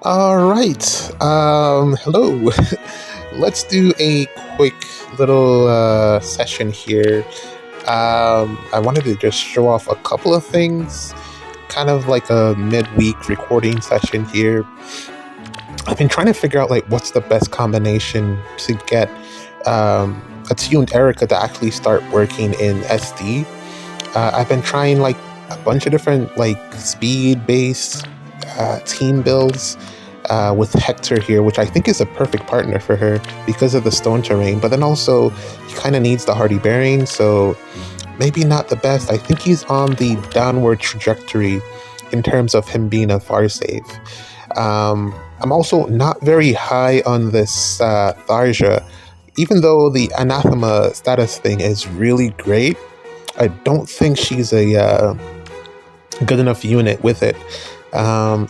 All right. Hello. Let's do a quick little session here. I wanted to just show off a couple of things, kind of like a midweek recording session here. I've been trying to figure out like what's the best combination to get a tuned Erica to actually start working in SD. I've been trying like a bunch of different like speed-based team builds with Hector here, which I think is a perfect partner for her because of the stone terrain. But then also he kind of needs the hardy bearing, so maybe not the best. I think he's on the downward trajectory in terms of him being a far save. I'm also not very high on this Tharja. Even though the anathema status thing is really great, I don't think she's a good enough unit with it.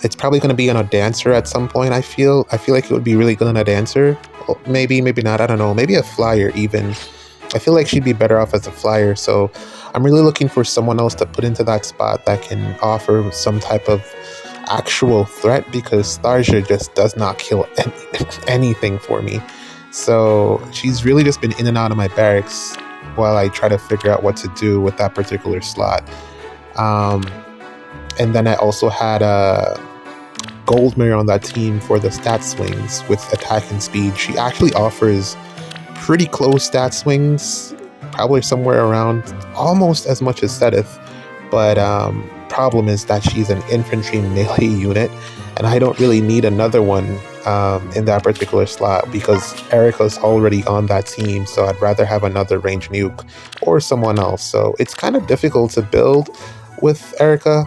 It's probably going to be on a dancer at some point. I feel like it would be really good on a dancer. Well, maybe not. I don't know. Maybe a flyer even. I feel like she'd be better off as a flyer. So I'm really looking for someone else to put into that spot that can offer some type of actual threat, because Tharja just does not kill anything for me. So she's really just been in and out of my barracks while I try to figure out what to do with that particular slot. And then I also had a Goldmere on that team for the stat swings with attack and speed. She actually offers pretty close stat swings, probably somewhere around almost as much as Sedith. But problem is that she's an infantry melee unit, and I don't really need another one in that particular slot because Erica's already on that team, so I'd rather have another range nuke or someone else. So it's kind of difficult to build with Erica.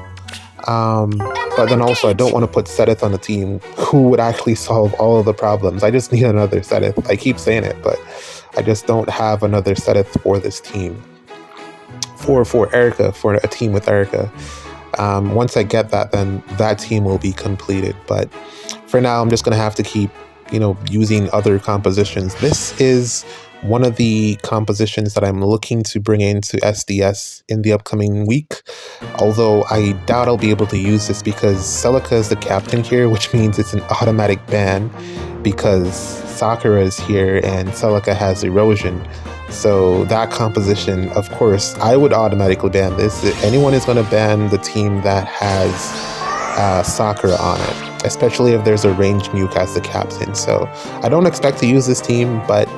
But then also I don't want to put Sedith on the team who would actually solve all of the problems. I just need another Sedith. I keep saying it, but I just don't have another Sedith for this team. For Erica, for a team with Erica. Once I get that, then that team will be completed. But for now, I'm just going to have to keep, using other compositions. This is one of the compositions that I'm looking to bring into SDS in the upcoming week. Although I doubt I'll be able to use this because Celica is the captain here, which means it's an automatic ban because Sakura is here and Celica has erosion. So that composition, of course, I would automatically ban this. Anyone is going to ban the team that has Sakura on it, especially if there's a range nuke as the captain. So I don't expect to use this team, but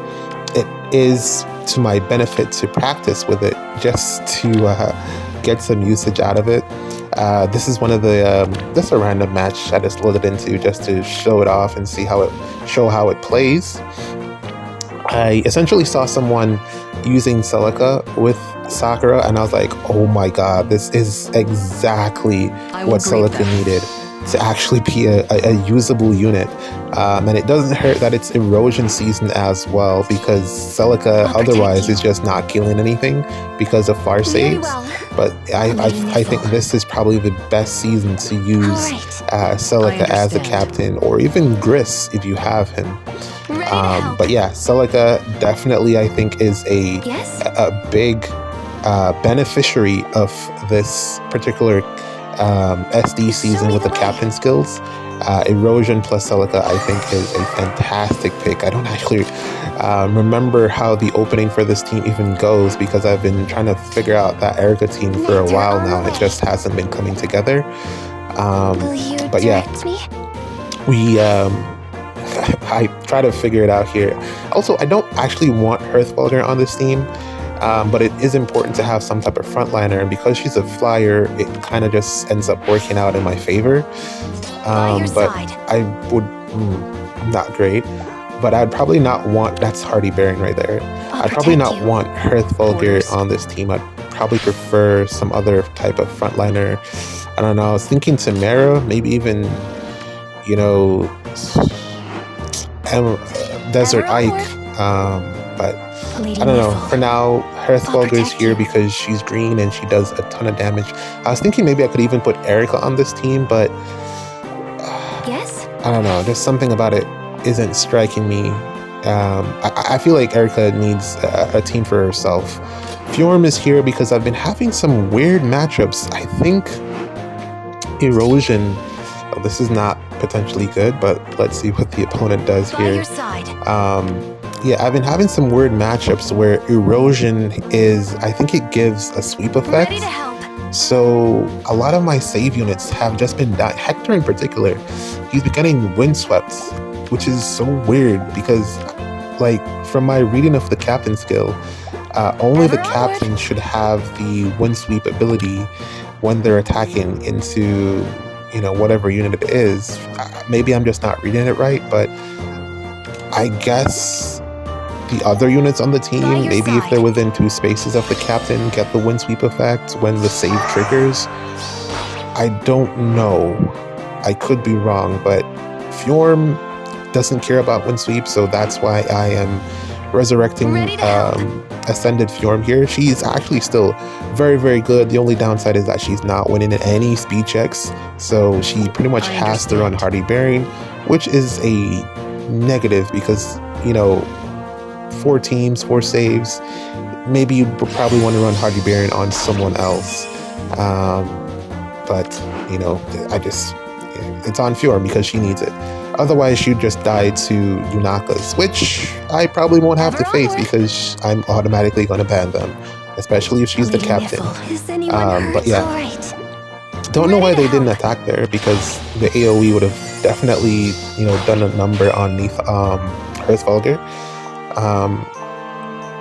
it is to my benefit to practice with it just to get some usage out of it. This is one of the just a random match I just loaded into just to show it off and see how it plays. I essentially saw someone using Celica with Sakura, and I was like, oh my god, this is exactly what Celica needed to actually be a usable unit. And it doesn't hurt that it's erosion season as well, because Celica otherwise is just not killing anything because of far saves. But I think this is probably the best season to use Celica as a captain, or even Gris if you have him. But yeah, Celica definitely I think is a big beneficiary of this particular SD season with the captain skills. Erosion plus Celica I think is a fantastic pick. I don't actually remember how the opening for this team even goes because I've been trying to figure out that Erica team for a while now and it just hasn't been coming together. But yeah, I try to figure it out here. Also, I don't actually want Hearthwalker on this team, but it is important to have some type of frontliner, and because she's a flyer, it kind of just ends up working out in my favor. But I would, not great, but I'd probably not want, that's Hardy Bearing right there. I'd probably not want Hearthwalker on this team. I'd probably prefer some other type of frontliner. I don't know, I was thinking Tamara, maybe even, Desert Ike, but I don't know. For now, Hearthwalker is here because she's green and she does a ton of damage. I was thinking maybe I could even put Erica on this team, but I don't know. There's something about it isn't striking me. I feel like Erica needs a team for herself. Fjorm is here because I've been having some weird matchups. I think Erosion This is not potentially good, but let's see what the opponent does here. Yeah, I've been having some weird matchups where erosion is, I think it gives a sweep effect. So a lot of my save units have just been dying. Hector in particular, he's been getting windswept, which is so weird because, like, from my reading of the captain skill, only the captain should have the windsweep ability when they're attacking into, you know, whatever unit it is. Maybe I'm just not reading it right, but I guess the other units on the team, maybe if they're within 2 spaces of the captain, get the windsweep effect when the save triggers. I don't know. I could be wrong, but Fjorm doesn't care about windsweep, so that's why I am resurrecting Ascended Fjorm here. She's actually still very, very good. The only downside is that she's not winning any speed checks, so she pretty much has to run Hardy Bearing, which is a negative because, you know, 4 teams, 4 saves. Maybe you probably want to run Hardy Bearing on someone else. But, you know, it's on Fjorm because she needs it. Otherwise, she'd just die to Yunaka's, which I probably won't have to face because I'm automatically going to ban them, especially if she's the captain. But yeah, don't know why they didn't attack there because the AoE would have definitely, you know, done a number on Hearthfalger.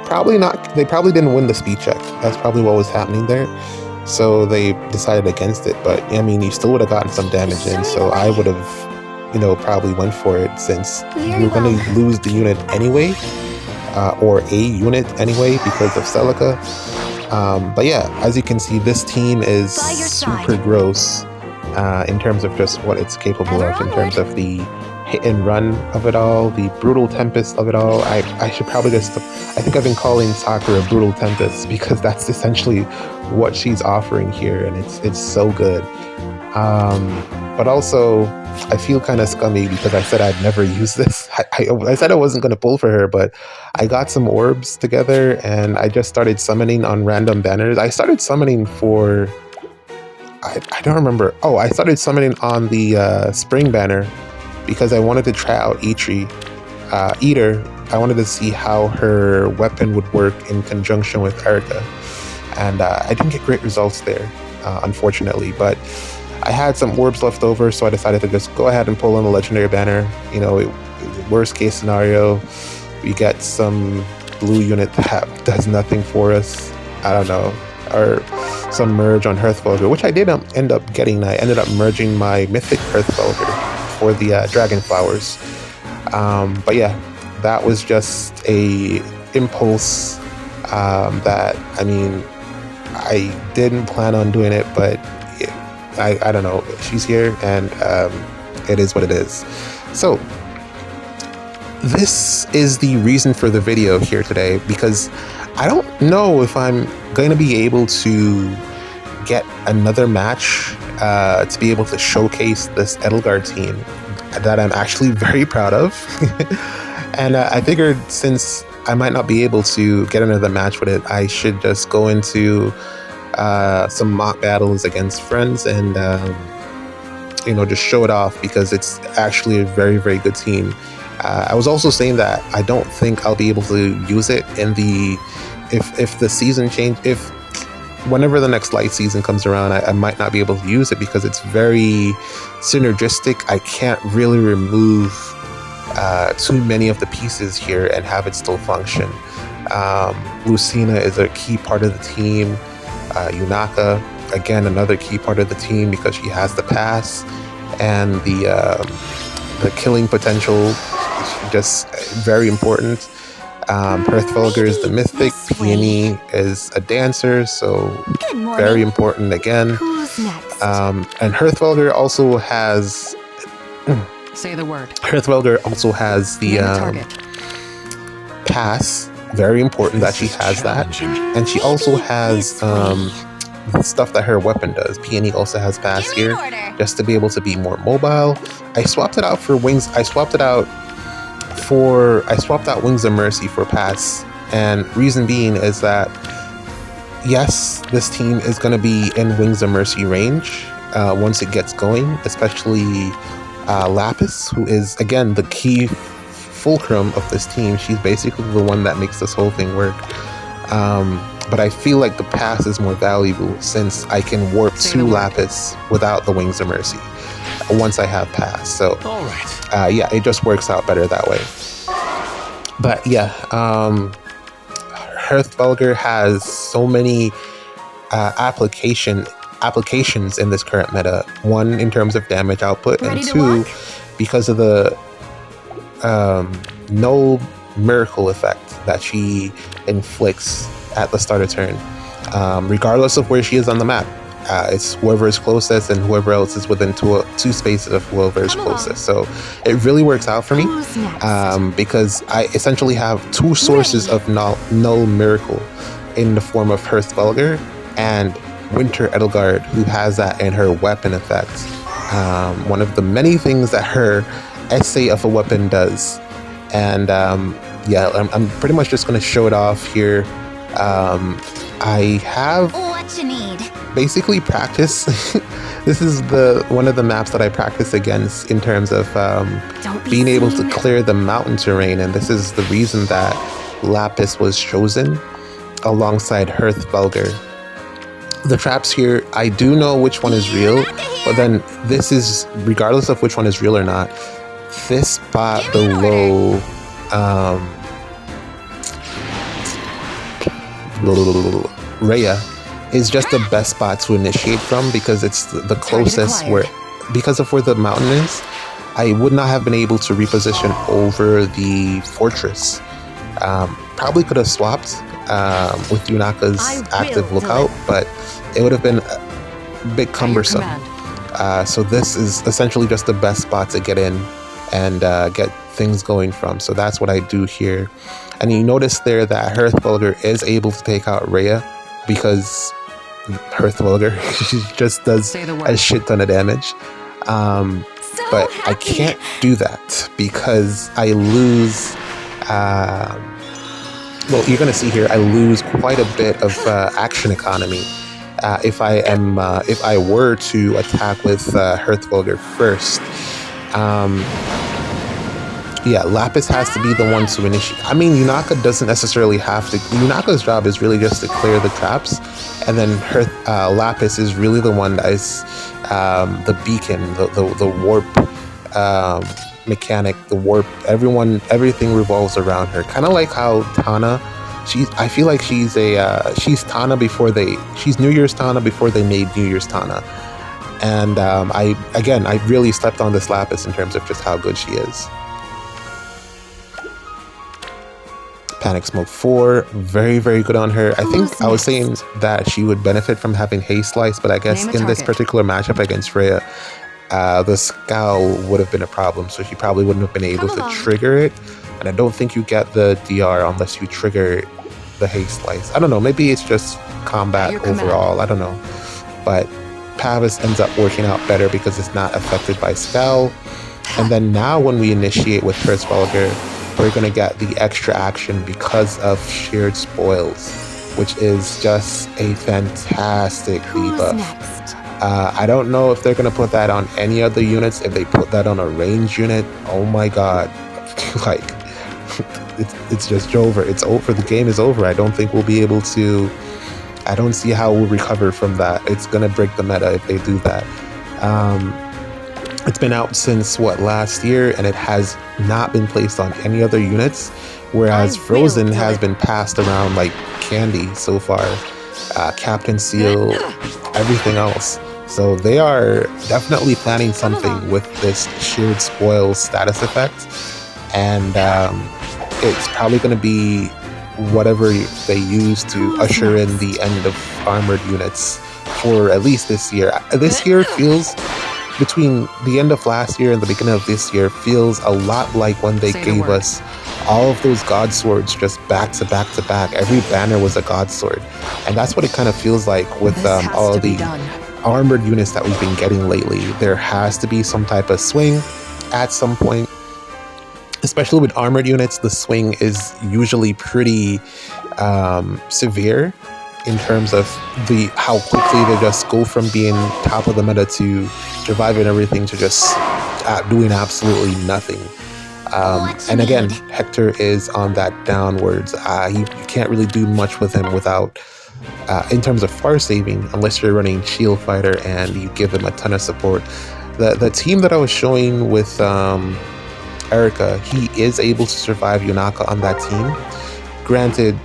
Probably not. They probably didn't win the speed check. That's probably what was happening there. So they decided against it. But I mean, you still would have gotten some damage in. So I would have, you know, probably went for it since you're going to lose the unit anyway, or a unit anyway because of Celica. But yeah, as you can see, this team is super gross in terms of just what it's capable of, in terms of the hit and run of it all, the brutal tempest of it all. I should probably just, I think I've been calling Sakura Brutal Tempest because that's essentially what she's offering here, and it's so good. But also, I feel kind of scummy because I said I'd never use this. I said I wasn't going to pull for her, but I got some orbs together and I just started summoning on random banners. I started summoning for, I don't remember. Oh, I started summoning on the spring banner because I wanted to try out Eater. I wanted to see how her weapon would work in conjunction with Erica. And I didn't get great results there, unfortunately, but I had some orbs left over, so I decided to just go ahead and pull on the legendary banner. You know, worst case scenario, we get some blue unit that does nothing for us. I don't know, or some merge on Hearthfalger, which I did end up getting. I ended up merging my mythic Hearthfalger for the dragon flowers. But yeah, that was just a impulse that, I mean, I didn't plan on doing it, but I don't know, she's here and it is what it is. So this is the reason for the video here today, because I don't know if I'm going to be able to get another match to be able to showcase this Edelgard team that I'm actually very proud of. And I figured since I might not be able to get another match with it, I should just go into some mock battles against friends and you know, just show it off because it's actually a very, very good team. I was also saying that I don't think I'll be able to use it in the if the season whenever the next light season comes around, I might not be able to use it because it's very synergistic. I can't really remove too many of the pieces here and have it still function. Lucina is a key part of the team. Yunaka, again, another key part of the team because she has the pass and the killing potential, just very important. Hearthfalger is the mythic. Peony is a dancer, so very important again. And Hearthfalger also has. Say the word. Hearthfalger also has the pass. Very important that she has that, and she also has the stuff that her weapon does. Peony also has pass here, just to be able to be more mobile. I swapped it out for wings. I swapped out Wings of Mercy for pass, and reason being is that yes, this team is going to be in Wings of Mercy range, once it gets going, especially Lapis, who is, again, the key fulcrum of this team. She's basically the one that makes this whole thing work. But I feel like the pass is more valuable since I can warp to Lapis without the Wings of Mercy once I have pass. So, yeah, it just works out better that way. But yeah, Hearthvulgar has so many applications in this current meta. One, in terms of damage output, and two, because of the no miracle effect that she inflicts at the start of turn, regardless of where she is on the map. It's whoever is closest and whoever else is within two spaces of whoever is closest. So it really works out for me because I essentially have two sources of null miracle in the form of Hearthvulgar and Winter Edelgard, who has that in her weapon effect. One of the many things that her essay of a weapon does. And yeah, I'm pretty much just going to show it off here. I have what you need. Basically practice. This is one of the maps that I practice against in terms of being able to clear the mountain terrain, and this is the reason that Lapis was chosen alongside Hearthvulgar. The traps here, I do know which one is real, but then this is, regardless of which one is real or not, this spot below Rhea is just the best spot to initiate from because it's the closest because of where the mountain is. I would not have been able to reposition over the fortress. Probably could have swapped with Yunaka's active lookout, but it would have been a bit cumbersome. So this is essentially just the best spot to get in and get things going from. So that's what I do here. And you notice there that Hearthvulgar is able to take out Rhea because Hearthvulgar, she just does a shit ton of damage. But I can't do that because I lose, well, you're going to see here, I lose quite a bit of action economy if I were to attack with Hearthvulgar first. Yeah, Lapis has to be the one to initiate. I mean, Yunaka doesn't necessarily have to. Yunaka's job is really just to clear the traps, and then Lapis is really the one that is the beacon, the warp mechanic, the warp. Everything revolves around her. Kind of like how Tana. I feel like she's Tana she's New Year's Tana before they made New Year's Tana. And I really slept on this Lapis in terms of just how good she is. Panic Smoke 4, very, very good on her. I think I was saying that she would benefit from having Haste Slice, but I guess in this particular matchup against Rhea, the Scowl would have been a problem, so she probably wouldn't have been able to trigger it. And I don't think you get the DR unless you trigger the Haste Slice. I don't know, maybe it's just combat overall, I don't know. But Pavis ends up working out better because it's not affected by Scowl. And then now when we initiate with Hearthvulgar, we're going to get the extra action because of Shared Spoils, which is just a fantastic debuff. I don't know if they're going to put that on any other units. If they put that on a range unit, oh my god. Like, it's just over. It's over. The game is over. I don't think we'll be able to... I don't see how we'll recover from that. It's going to break the meta if they do that. It's been out since, last year, and it has not been placed on any other units, whereas Frozen has been passed around like candy so far. Captain Seal, everything else. So they are definitely planning something with this Shared Spoils status effect, and it's probably going to be whatever they use to usher in the end of armored units for at least this year. This year feels... between the end of last year and the beginning of this year feels a lot like when they gave us all of those god swords just back to back to back. Every banner was a god sword, and that's what it kind of feels like with all the armored units that we've been getting lately. There has to be some type of swing at some point, especially with armored units. The swing is usually pretty severe, in terms of how quickly they just go from being top of the meta to surviving everything to just doing absolutely nothing. And again, Hector is on that downwards. You can't really do much with him without, in terms of far saving, unless you're running Shield Fighter and you give him a ton of support. The team that I was showing with Erica, he is able to survive Yunaka on that team. Granted,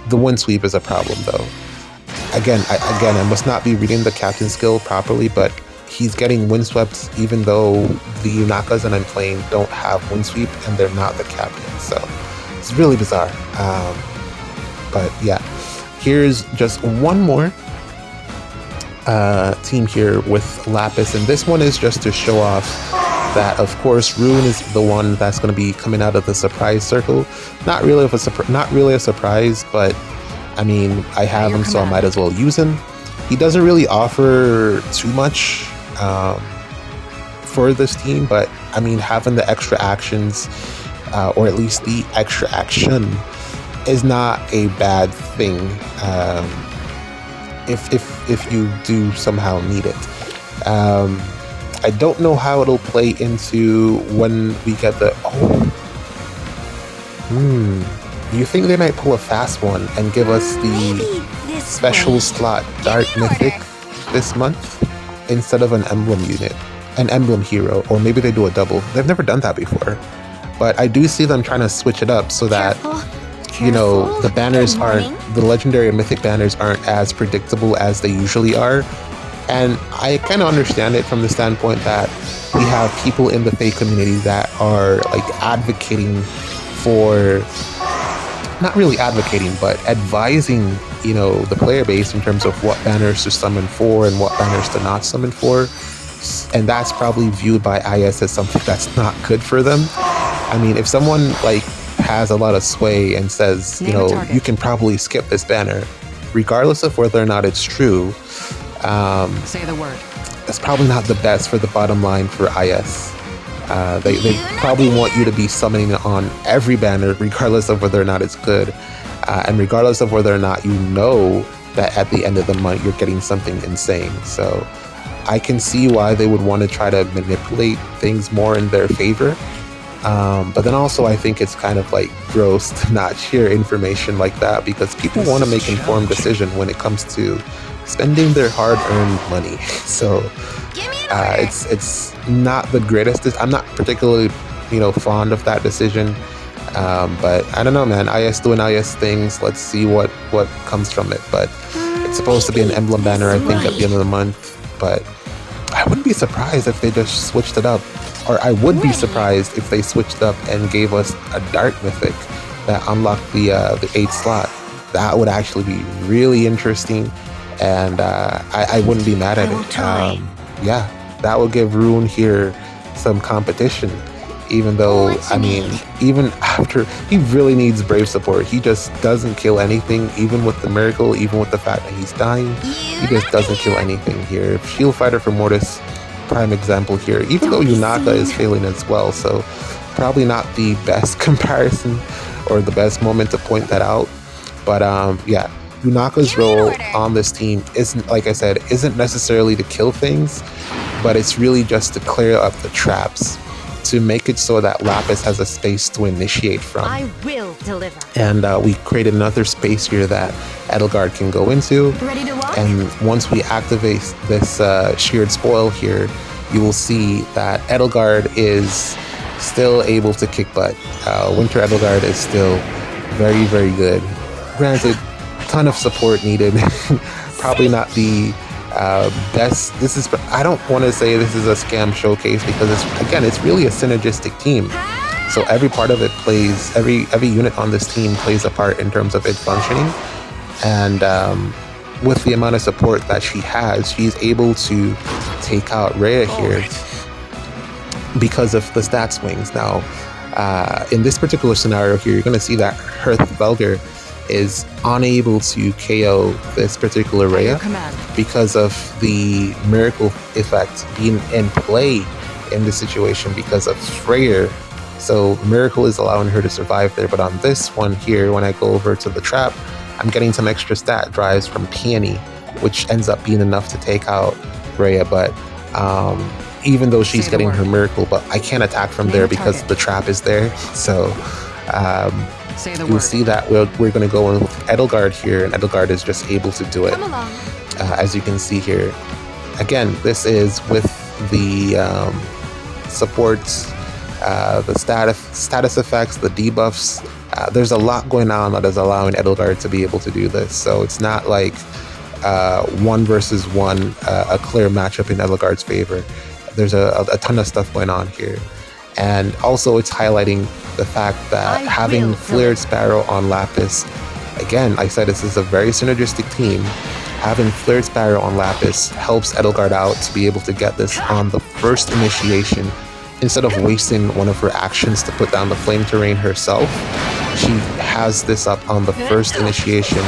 the wind sweep is a problem though. Again, I must not be reading the captain skill properly, but he's getting windswept even though the Yunakas that I'm playing don't have windsweep and they're not the captain. So it's really bizarre. But yeah, here's just one more team here with Lapis, and this one is just to show off that, of course, Rune is the one that's going to be coming out of the surprise circle. Not really a surprise, but I mean, I have him, so I might as well use him. He doesn't really offer too much for this team, but I mean, having the extra actions, or at least the extra action, is not a bad thing if you do somehow need it. I don't know how it'll play into when we get the... Do you think they might pull a fast one and give us the special slot Dark Mythic this month instead of an emblem unit, an emblem hero, or maybe they do a double? They've never done that before, but I do see them trying to switch it up so that, you know, the banners aren't, the legendary and mythic banners aren't as predictable as they usually are. And I kind of understand it from the standpoint that we have people in the Fae community that are like advocating for, not really advocating, but advising, you know, the player base in terms of what banners to summon for and what banners to not summon for. And that's probably viewed by IS as something that's not good for them. I mean, if someone like has a lot of sway and says, you know, you can probably skip this banner, regardless of whether or not it's true, say the word. It's probably not the best for the bottom line for IS. They probably want you to be summoning it on every banner, regardless of whether or not it's good, and regardless of whether or not you know that at the end of the month you're getting something insane. So I can see why they would want to try to manipulate things more in their favor. But then also I think it's kind of like gross to not share information like that, because people want to make informed decision when it comes to spending their hard-earned money. So it's not the greatest. I'm not particularly, you know, fond of that decision. But I don't know, man. IS doing IS things. Let's see what comes from it. But it's supposed to be an emblem banner, I think, at the end of the month. But I wouldn't be surprised if they just switched it up. Or I would be surprised if they switched up and gave us a Dark Mythic that unlocked the 8th slot. That would actually be really interesting, and I wouldn't be mad at it. Yeah, that would give Rune here some competition, even though, I mean, even after, he really needs Brave support. He just doesn't kill anything, even with the miracle, even with the fact that he's dying. He just doesn't kill anything here. Shield Fighter for Mortis, prime example here, even though Yunaka is failing as well, so probably not the best comparison or the best moment to point that out. But yeah, Yunaka's role on this team isn't, like I said, isn't necessarily to kill things, but it's really just to clear up the traps, to make it so that Lapis has a space to initiate from. I will deliver. And we created another space here that Edelgard can go into. Ready to walk? And once we activate this sheared spoil here, you will see that Edelgard is still able to kick butt. Winter Edelgard is still very, very good. Granted, ton of support needed. Probably not the best. This is, I don't want to say this is a scam showcase, because it's really a synergistic team. So every part of it plays, every unit on this team plays a part in terms of it functioning. And with the amount of support that she has, she's able to take out Rhea here because of the stat swings. Now, in this particular scenario here, you're going to see that Velger is unable to KO this particular Rhea because of the miracle effect being in play in this situation because of Freyr. So miracle is allowing her to survive there, but on this one here, when I go over to the trap, I'm getting some extra stat drives from Peony, which ends up being enough to take out Rhea, but even though she's getting her miracle, but I can't attack from there because the trap is there. So you'll see that we're going to go in with Edelgard here, and Edelgard is just able to do it. As you can see here. Again, this is with the supports, the status effects, the debuffs. There's a lot going on that is allowing Edelgard to be able to do this. So it's not like 1 versus 1, a clear matchup in Edelgard's favor. There's a ton of stuff going on here. And also it's highlighting the fact that having Flared Sparrow on Lapis, again, like I said, this is a very synergistic team. Having Flared Sparrow on Lapis helps Edelgard out to be able to get this on the first initiation. Instead of wasting one of her actions to put down the Flame Terrain herself, she has this up on the first initiation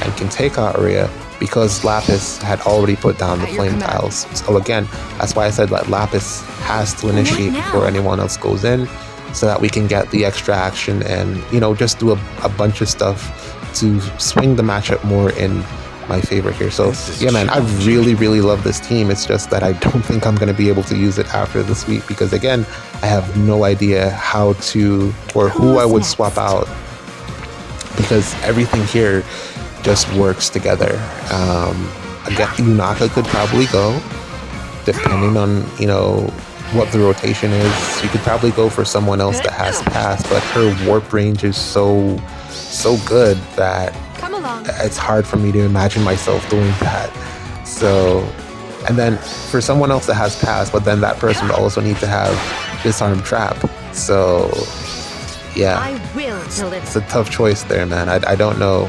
and can take out Rhea because Lapis had already put down the Flame Tiles. So again, that's why I said that Lapis has to initiate before anyone else goes in, so that we can get the extra action and, you know, just do a bunch of stuff to swing the matchup more in my favor here. So yeah, man, I really love this team. It's just that I don't think I'm going to be able to use it after this week because, again, I have no idea how to or who I would swap out, because everything here just works together. Again, Yunaka could probably go, depending on, you know, what the rotation is. You could probably go for someone else that has pass, but her warp range is so good that it's hard for me to imagine myself doing that. So, and then for someone else that has pass, but then that person would also need to have Disarm Trap. So yeah, it's a tough choice there, man. I don't know.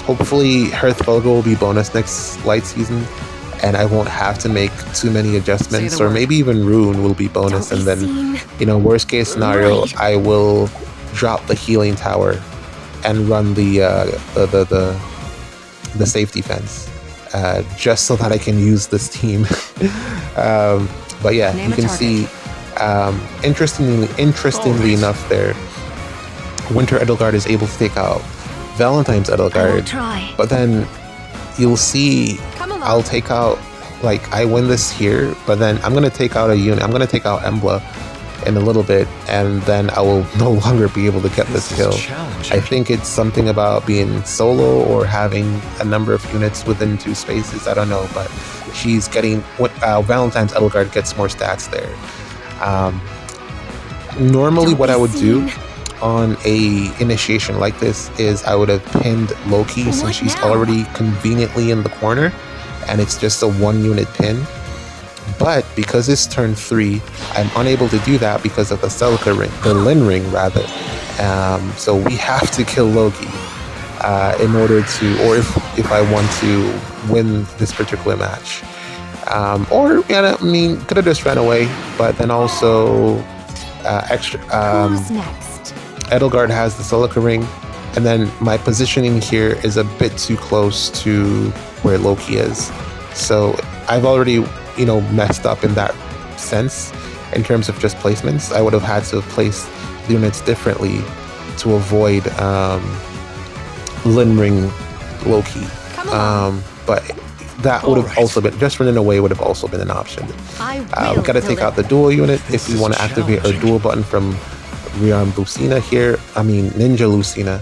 Hopefully Hearthfogel will be bonus next light season, and I won't have to make too many adjustments, or maybe even Rune will be bonus, and then, you know, worst case scenario, I will drop the healing tower and run the safety fence, just so that I can use this team. But yeah, you can see, interestingly enough there, Winter Edelgard is able to take out Valentine's Edelgard, but then you'll see I'll take out, like, I win this here, but then I'm going to take out a unit. I'm going to take out Embla in a little bit, and then I will no longer be able to get this kill. I think it's something about being solo or having a number of units within 2 spaces. I don't know, but she's getting what Valentine's Edelgard gets more stats there. Normally what I would do on a initiation like this is I would have pinned Loki, since she's already conveniently in the corner and it's just a 1 unit pin. But because it's turn 3, I'm unable to do that because of the Celica ring, the Lin ring rather. So we have to kill Loki in order to, or if I want to win this particular match. Or, yeah, I mean, could have just ran away, but then also Edelgard has the Celica ring, and then my positioning here is a bit too close to where Loki is. So I've already, you know, messed up in that sense in terms of just placements. I would have had to have placed the units differently to avoid Lin Ring Loki. But that would have also been, just running away would have also been an option. We've got to take out the dual unit if we want to activate our dual button from Rearm Lucina here. I mean, Ninja Lucina.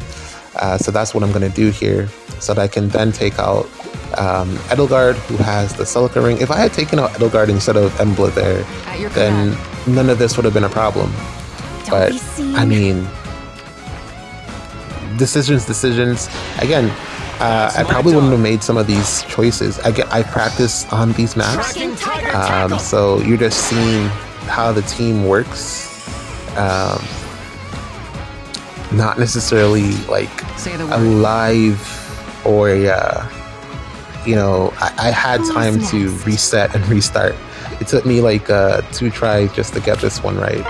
So that's what I'm going to do here, so that I can then take out Edelgard, who has the Celica ring. If I had taken out Edelgard instead of Embla there, then none of this would have been a problem. But I mean, decisions. Again, I probably wouldn't have made some of these choices. I practice on these maps, so you're just seeing how the team works. Not necessarily like a live or you know, I had time to reset and restart. It took me like 2 tries just to get this one right.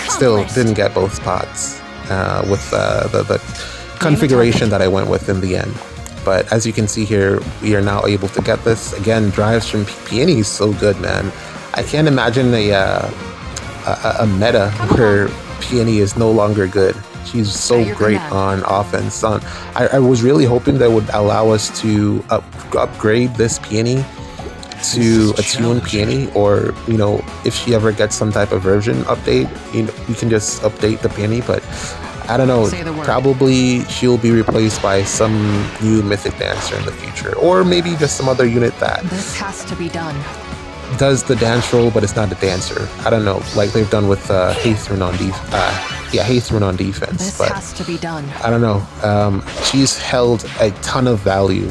Still didn't get both spots with the configuration that I went with in the end. But as you can see here, we are now able to get this. Again, drives from Peony is so good, man. I can't imagine a meta where Peony is no longer good. She's so great on offense. I was really hoping that would allow us to upgrade this peony to a tuned peony, or if she ever gets some type of version update, we can just update the peony. But I don't know, probably she'll be replaced by some new mythic dancer in the future, or maybe just some other unit that this has to be done. Does the dance roll, but it's not a dancer. I don't know, like they've done with Ather on defense. This but has to be done. I don't know. She's held a ton of value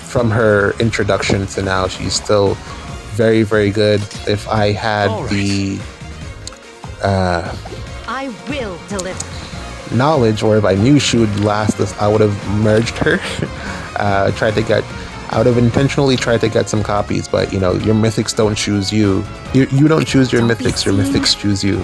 from her introduction to now. She's still very, very good. If I had the I will deliver. knowledge, or if I knew she would last this, I would have merged her. I would have intentionally tried to get some copies, but your mythics don't choose you. You don't choose your mythics. Your mythics choose you.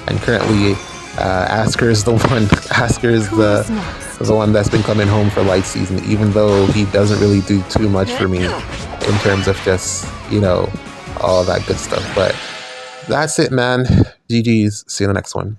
And currently, Asker is the one. Asker is the one that's been coming home for light season, even though he doesn't really do too much for me in terms of just all that good stuff. But that's it, man. GG's. See you in the next one.